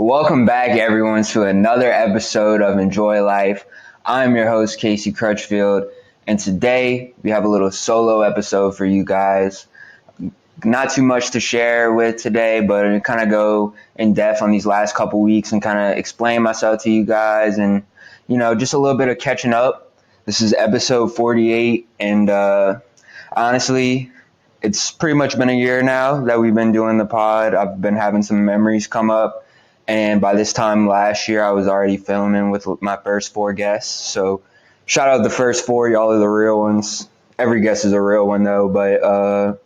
Welcome back, everyone, to another episode of Enjoy Life. I'm your host, Casey Crutchfield, and today we have a little solo episode for you guys. Not too much to share with today, but kind of go in depth on these last couple weeks and kind of explain myself to you guys and, just a little bit of catching up. This is episode 48, and honestly, it's pretty much been a year now that we've been doing the pod. I've been having some memories come up. And by this time last year, I was already filming with my first 4 guests. So shout out the first 4. Y'all are the real ones. Every guest is a real one, though. But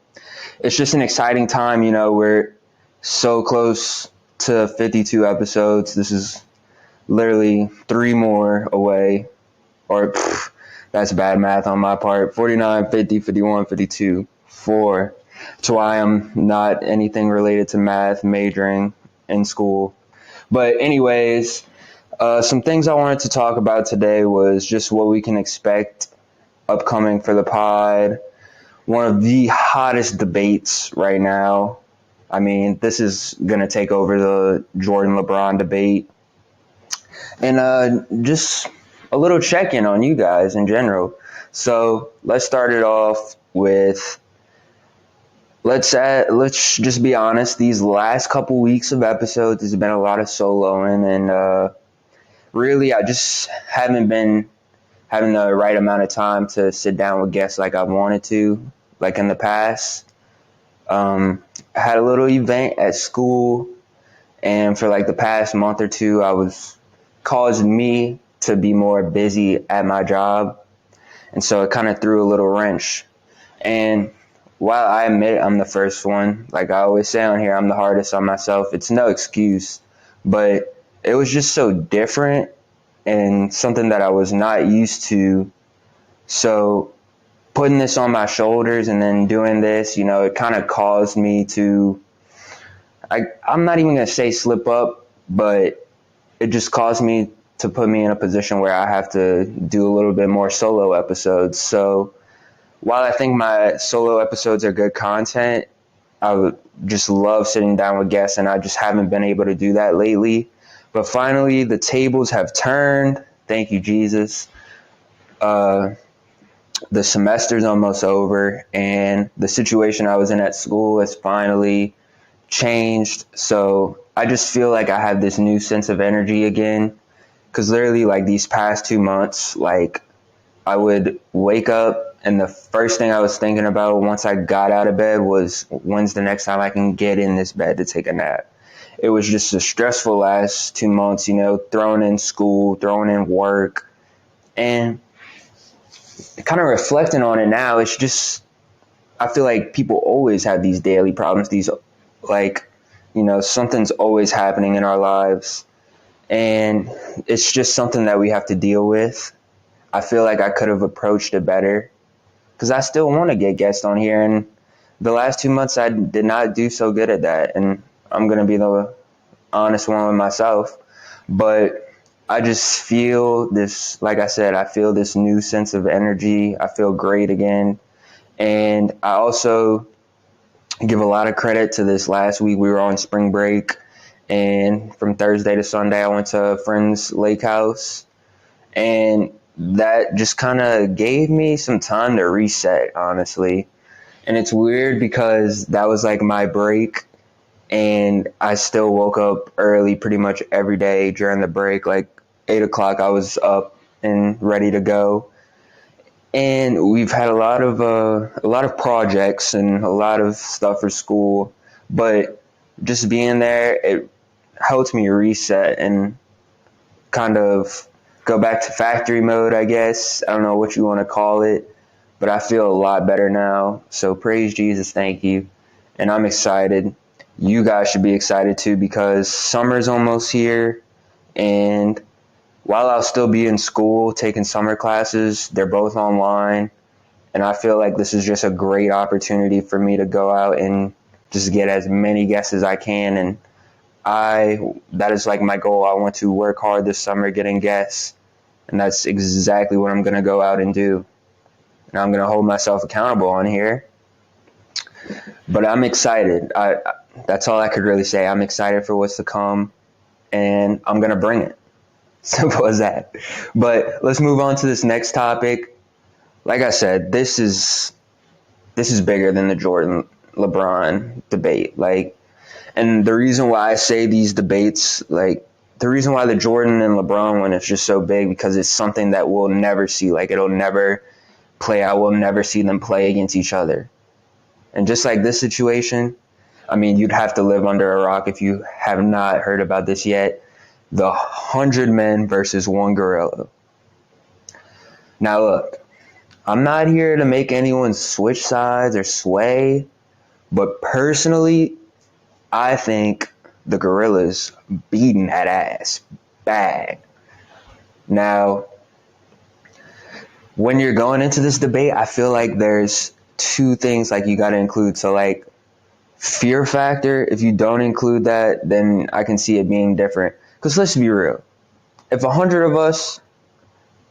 it's just an exciting time. We're so close to 52 episodes. This is literally 3 more away. That's bad math on my part. 49, 50, 51, 52, 4. That's why I'm not anything related to math majoring in school. But anyways, some things I wanted to talk about today was just what we can expect upcoming for the pod. One of the hottest debates right now. I mean, this is going to take over the Jordan-LeBron debate. And just a little check-in on you guys in general. So let's start it off with... Let's just be honest. These last couple weeks of episodes, there's been a lot of soloing, and really, I just haven't been having the right amount of time to sit down with guests like I wanted to, like in the past. I had a little event at school, and for like the past month or two, caused me to be more busy at my job, and so it kind of threw a little wrench. And while I admit I'm the first one, like I always say on here, I'm the hardest on myself. It's no excuse, but it was just so different and something that I was not used to. So putting this on my shoulders and then doing this, it kind of caused me to, I'm not even going to say slip up, but it just caused me to put me in a position where I have to do a little bit more solo episodes. So while I think my solo episodes are good content, I would just love sitting down with guests, and I just haven't been able to do that lately. But finally, the tables have turned. Thank you, Jesus. The semester's almost over, and the situation I was in at school has finally changed. So I just feel like I have this new sense of energy again. Because literally, like, these past 2 months, like, I would wake up, and the first thing I was thinking about once I got out of bed was, when's the next time I can get in this bed to take a nap? It was just a stressful last 2 months, throwing in school, throwing in work. And kind of reflecting on it now, it's just, I feel like people always have these daily problems, something's always happening in our lives. And it's just something that we have to deal with. I feel like I could have approached it better because I still want to get guests on here. And the last 2 months, I did not do so good at that. And I'm going to be the honest one with myself. But I just feel this, like I said, I feel this new sense of energy. I feel great again. And I also give a lot of credit to this last week. We were on spring break. And from Thursday to Sunday, I went to a friend's lake house. And that just kind of gave me some time to reset, honestly. And it's weird because that was like my break, and I still woke up early pretty much every day during the break. Like 8 o'clock, I was up and ready to go. And we've had a lot of projects and a lot of stuff for school, but just being there, it helped me reset and kind of go back to factory mode, I guess. I don't know what you want to call it, but I feel a lot better now. So praise Jesus, thank you. And I'm excited. You guys should be excited too because summer's almost here. And while I'll still be in school taking summer classes, they're both online. And I feel like this is just a great opportunity for me to go out and just get as many guests as I can. And that is like my goal. I want to work hard this summer getting guests, and that's exactly what I'm going to go out and do. And I'm going to hold myself accountable on here. But I'm excited. That's all I could really say. I'm excited for what's to come, and I'm going to bring it. Simple as that. But let's move on to this next topic. Like I said, this is bigger than the Jordan LeBron debate. Like, and the reason why I say these debates, like the reason why the Jordan and LeBron one is just so big, because it's something that we'll never see. Like, it'll never play out. We'll never see them play against each other. And just like this situation, I mean, you'd have to live under a rock if you have not heard about this yet. The 100 men versus one gorilla. Now look, I'm not here to make anyone switch sides or sway, but personally, I think the gorillas beating that ass bad. Now, when you're going into this debate, I feel like there's two things like you got to include. So like fear factor, if you don't include that, then I can see it being different. Because let's be real, if 100 of us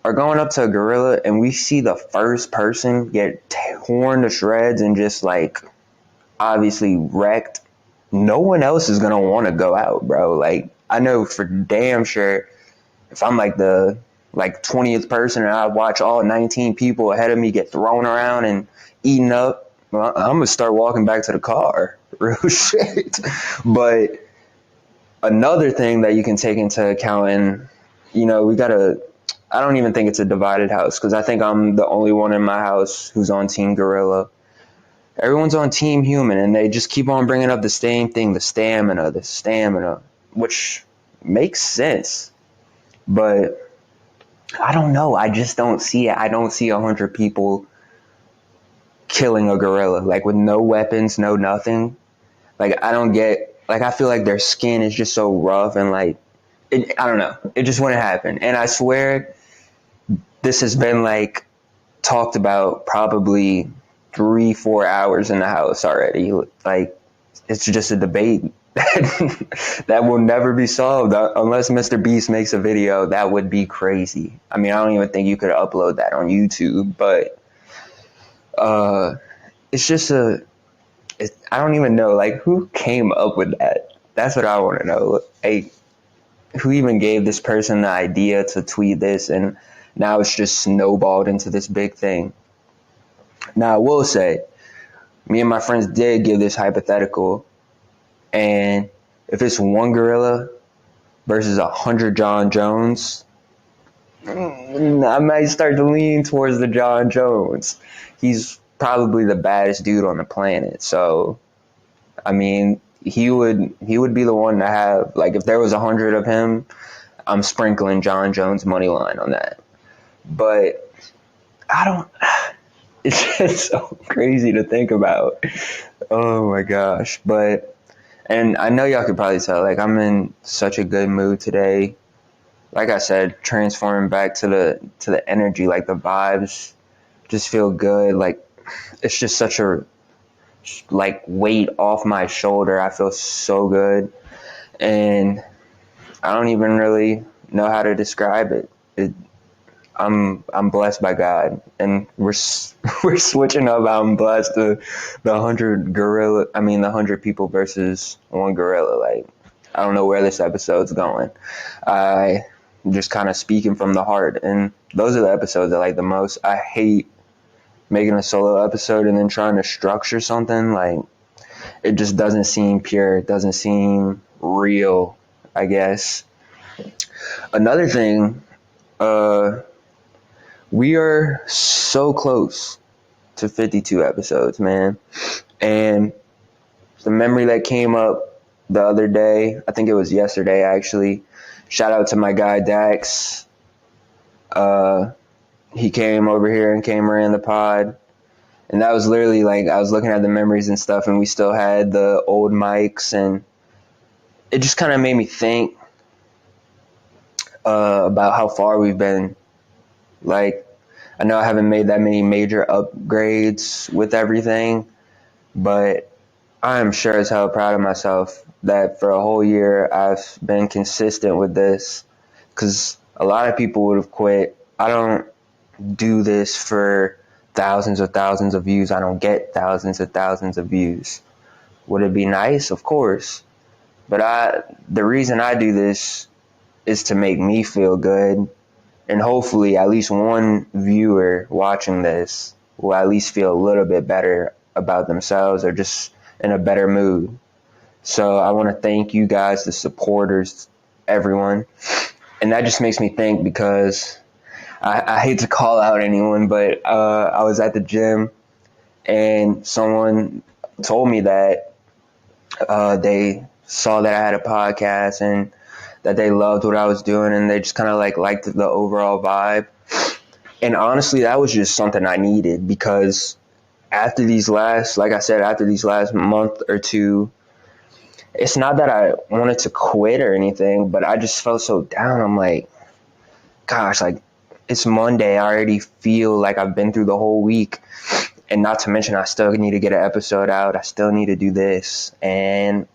are going up to a gorilla and we see the first person get torn to shreds and just like obviously wrecked, no one else is going to want to go out, bro. Like, I know for damn sure if I'm like the 20th person and I watch all 19 people ahead of me get thrown around and eaten up, well, I'm going to start walking back to the car. Real shit. But another thing that you can take into account, and, you know, I don't even think it's a divided house, because I think I'm the only one in my house who's on Team Gorilla. Everyone's on Team Human, and they just keep on bringing up the same thing, the stamina, which makes sense. But I don't know. I just don't see it. I don't see 100 people killing a gorilla, like with no weapons, no nothing. Like, I don't get, like, I feel like their skin is just so rough and like, I don't know. It just wouldn't happen. And I swear this has been like talked about probably 3-4 hours in the house already. Like, it's just a debate that will never be solved unless Mr. Beast makes a video. That would be crazy. I mean, I don't even think you could upload that on YouTube, but it's just I don't even know, like, who came up with that. That's what I want to know. Like, who even gave this person the idea to tweet this, and now it's just snowballed into this big thing. Now, I will say, me and my friends did give this hypothetical, and if it's one gorilla versus 100 John Jones, I might start to lean towards the John Jones. He's probably the baddest dude on the planet. So, I mean, he would be the one to have, like, if there was 100 of him, I'm sprinkling John Jones money line on that. But it's just so crazy to think about. Oh my gosh. And I know y'all could probably tell, like, I'm in such a good mood today. Like I said, transforming back to the energy, like the vibes just feel good. Like, it's just such a, like, weight off my shoulder. I feel so good. And I don't even really know how to describe it. I'm blessed by God, and we're switching up. I'm blessed to the 100 people versus one gorilla. Like, I don't know where this episode's going. I'm just kind of speaking from the heart, and those are the episodes I like the most. I hate making a solo episode and then trying to structure something. Like, it just doesn't seem pure. It doesn't seem real, I guess. Another thing, we are so close to 52 episodes, man. And the memory that came up the other day, I think it was yesterday actually, shout out to my guy Dax. He came over here and came around the pod. And that was literally, like, I was looking at the memories and stuff, and we still had the old mics, and it just kind of made me think about how far we've been. Like, I know I haven't made that many major upgrades with everything, but I am sure as hell proud of myself that for a whole year I've been consistent with this, because a lot of people would have quit. I don't do this for thousands of views. I don't get thousands of views. Would it be nice? Of course. But the reason I do this is to make me feel good, and hopefully at least one viewer watching this will at least feel a little bit better about themselves or just in a better mood. So I want to thank you guys, the supporters, everyone. And that just makes me think because I hate to call out anyone, but I was at the gym and someone told me that they saw that I had a podcast and that they loved what I was doing and they just kind of liked the overall vibe. And honestly, that was just something I needed because after these last month or two, it's not that I wanted to quit or anything, but I just felt so down. I'm like, gosh, like it's Monday. I already feel like I've been through the whole week. And not to mention, I still need to get an episode out. I still need to do this. And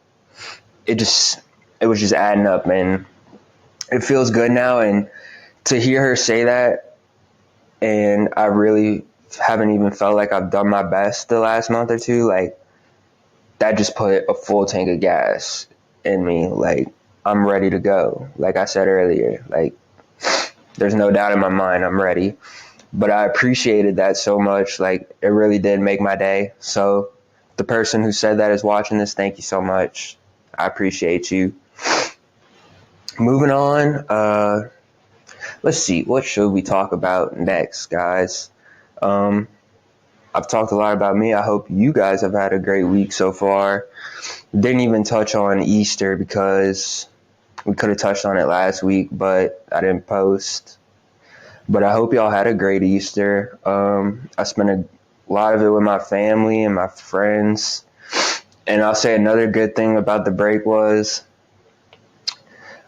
it was just adding up. And it feels good now. And to hear her say that, and I really haven't even felt like I've done my best the last month or two, like that just put a full tank of gas in me. Like I'm ready to go. Like I said earlier, like there's no doubt in my mind I'm ready. But I appreciated that so much. Like it really did make my day. So the person who said that is watching this, thank you so much. I appreciate you. Moving on, let's see, what should we talk about next, guys? I've talked a lot about me. I hope you guys have had a great week so far. Didn't even touch on Easter because we could have touched on it last week, but I didn't post. But I hope y'all had a great Easter. I spent a lot of it with my family and my friends. And I'll say another good thing about the break was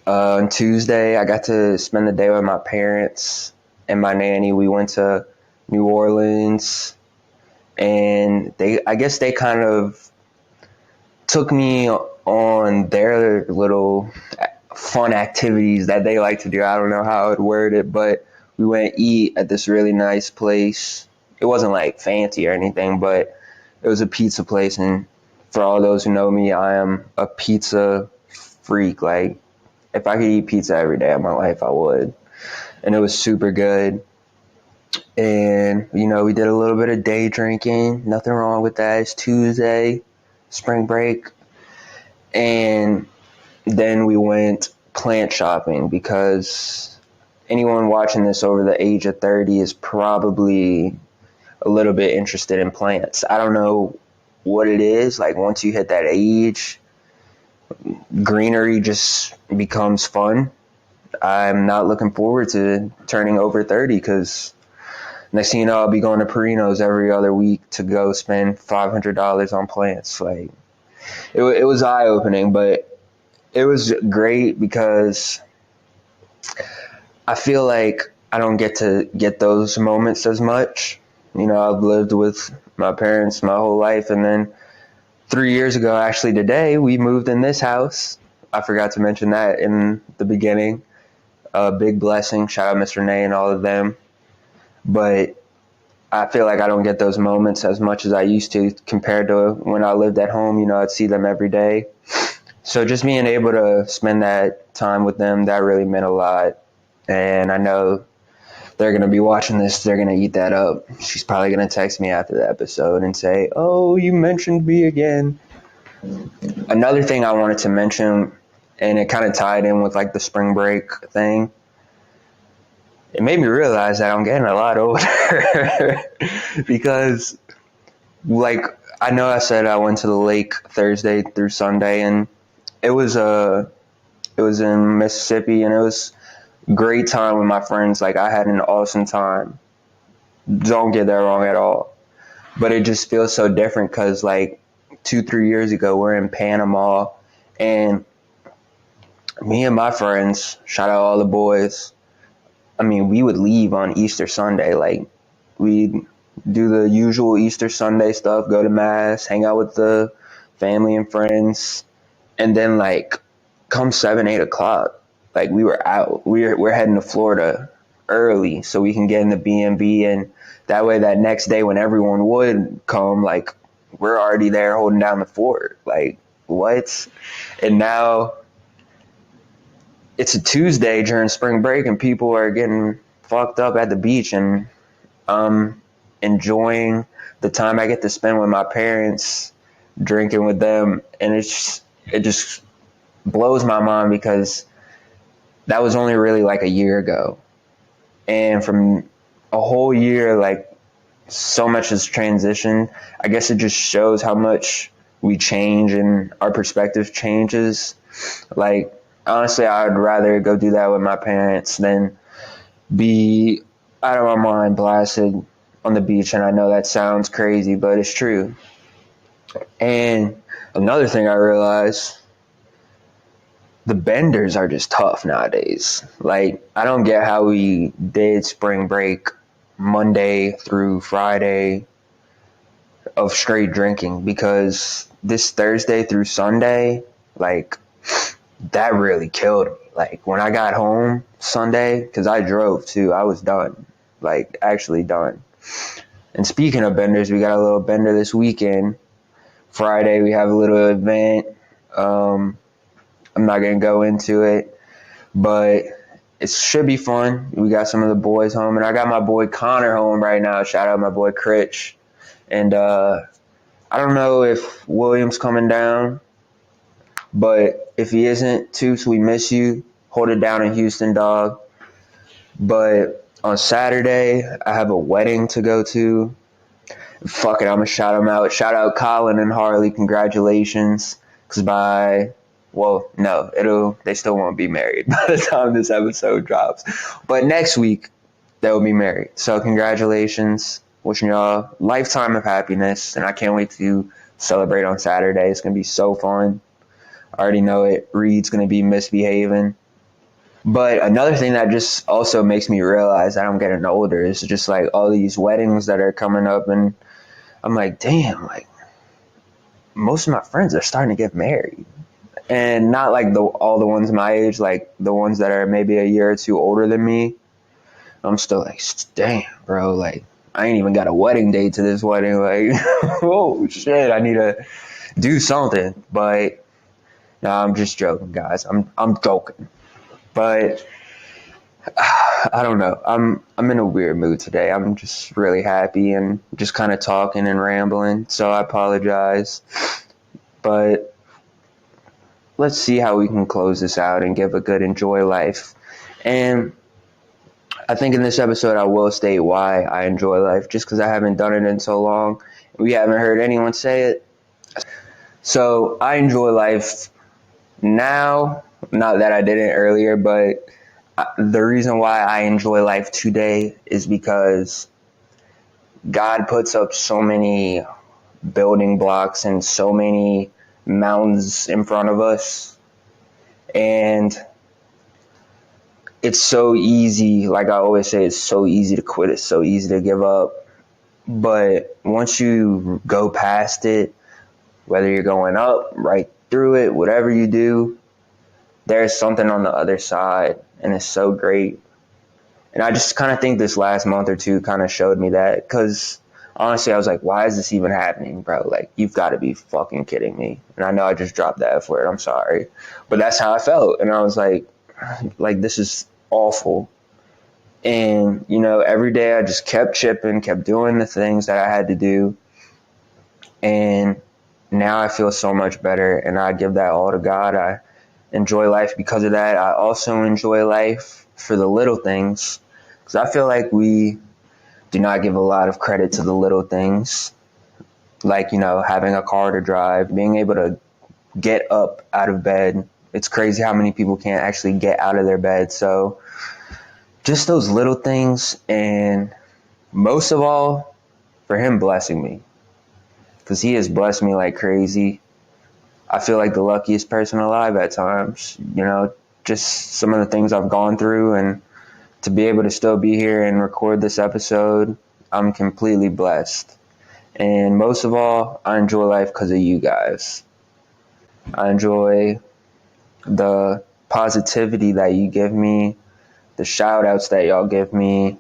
on Tuesday, I got to spend the day with my parents and my nanny. We went to New Orleans, and I guess they kind of took me on their little fun activities that they like to do. I don't know how I would word it, but we went to eat at this really nice place. It wasn't like fancy or anything, but it was a pizza place. And for all those who know me, I am a pizza freak. Like if I could eat pizza every day of my life, I would. And it was super good. And, we did a little bit of day drinking. Nothing wrong with that. It's Tuesday, spring break. And then we went plant shopping because anyone watching this over the age of 30 is probably a little bit interested in plants. I don't know what it is. Like once you hit that age, greenery just becomes fun. I'm not looking forward to turning over 30 because next thing you know, I'll be going to Perino's every other week to go spend $500 on plants. Like it was eye-opening, but it was great because I feel like I don't get to get those moments as much. I've lived with my parents my whole life, and then 3 years ago, actually today, we moved in this house. I forgot to mention that in the beginning. A big blessing. Shout out Miss Renee and all of them. But I feel like I don't get those moments as much as I used to compared to when I lived at home. I'd see them every day. So just being able to spend that time with them, that really meant a lot. And I know they're going to be watching this. They're going to eat that up. She's probably going to text me after the episode and say, "Oh, you mentioned me again." Another thing I wanted to mention, and it kind of tied in with like the spring break thing, it made me realize that I'm getting a lot older because like I know I said I went to the lake Thursday through Sunday, and it was in Mississippi, and it was a great time with my friends. Like I had an awesome time. Don't get that wrong at all. But it just feels so different because like 2-3 years ago we're in Panama, and me and my friends, shout out all the boys, I mean, we would leave on Easter Sunday. Like we'd do the usual Easter Sunday stuff, go to mass, hang out with the family and friends, and then like come 7-8 o'clock, like we were out. We're heading to Florida early so we can get in the B&B, and that way that next day when everyone would come, like we're already there holding down the fort. Like what? And now it's a Tuesday during spring break and people are getting fucked up at the beach, and I'm enjoying the time I get to spend with my parents, drinking with them, and it just blows my mind because that was only really like a year ago. And from a whole year, like, so much has transitioned. I guess it just shows how much we change and our perspective changes. Like, honestly, I'd rather go do that with my parents than be out of my mind blasted on the beach. And I know that sounds crazy, but it's true. And another thing I realized, the benders are just tough nowadays. Like, I don't get how we did spring break Monday through Friday of straight drinking, because this Thursday through Sunday, like, that really killed me. Like, when I got home Sunday, because I drove too, I was done. Like, actually done. And speaking of benders, we got a little bender this weekend. Friday, we have a little event. I'm not going to go into it, but it should be fun. We got some of the boys home, and I got my boy Connor home right now. Shout out my boy Critch. And I don't know if William's coming down, but if he isn't, Toots, we miss you. Hold it down in Houston, dog. But on Saturday, I have a wedding to go to. Fuck it, I'm going to shout them out. Shout out Colin and Harley. Congratulations. Because they still won't be married by the time this episode drops. But next week, they'll be married. So congratulations. Wishing y'all a lifetime of happiness. And I can't wait to celebrate on Saturday. It's going to be so fun. I already know it. Reed's going to be misbehaving. But another thing that just also makes me realize that I'm getting older is just like all these weddings that are coming up, and I'm like, damn, like, most of my friends are starting to get married. And not like all the ones my age, like the ones that are maybe a year or two older than me. I'm still like, damn, bro, like, I ain't even got a wedding date to this wedding. Like, oh shit, I need to do something. But no, I'm just joking, guys. I'm joking. But I don't know. I'm in a weird mood today. I'm just really happy and just kind of talking and rambling. So I apologize. But let's see how we can close this out and give a good enjoy life. And I think in this episode I will state why I enjoy life, just because I haven't done it in so long. We haven't heard anyone say it. So I enjoy life now, not that I didn't earlier, but the reason why I enjoy life today is because God puts up so many building blocks and so many mountains in front of us. And it's so easy, like I always say, it's so easy to quit. It's so easy to give up. But once you go past it, whether you're going up, right through it, whatever you do, there's something on the other side, and it's so great. And I just kind of think this last month or two kind of showed me that, because honestly, I was like, why is this even happening, bro? Like, you've got to be fucking kidding me. And I know I just dropped that F word. I'm sorry. But that's how I felt. And I was like, this is awful. And, every day I just kept chipping, kept doing the things that I had to do. And now I feel so much better, and I give that all to God. I enjoy life because of that. I also enjoy life for the little things, because I feel like we do not give a lot of credit to the little things, like, having a car to drive, being able to get up out of bed. It's crazy how many people can't actually get out of their bed. So just those little things, and most of all, for him blessing me, because he has blessed me like crazy. I feel like the luckiest person alive at times, just some of the things I've gone through, and to be able to still be here and record this episode, I'm completely blessed. And most of all, I enjoy life because of you guys. I enjoy the positivity that you give me, the shout outs that y'all give me,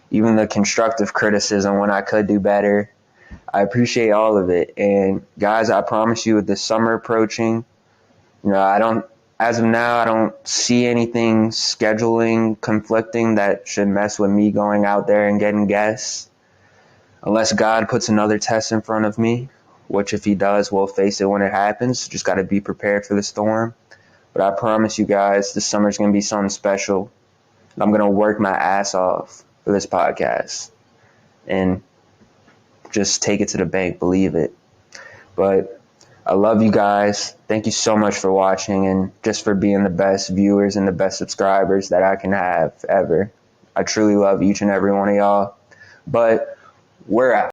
even the constructive criticism when I could do better. I appreciate all of it. And guys, I promise you, with the summer approaching, as of now, I don't see anything scheduling conflicting that should mess with me going out there and getting guests. Unless God puts another test in front of me, which if he does, we'll face it when it happens. Just got to be prepared for the storm. But I promise you guys, this summer's going to be something special. I'm going to work my ass off for this podcast and just take it to the bank, believe it. But I love you guys. Thank you so much for watching and just for being the best viewers and the best subscribers that I can have ever. I truly love each and every one of y'all. But we're out.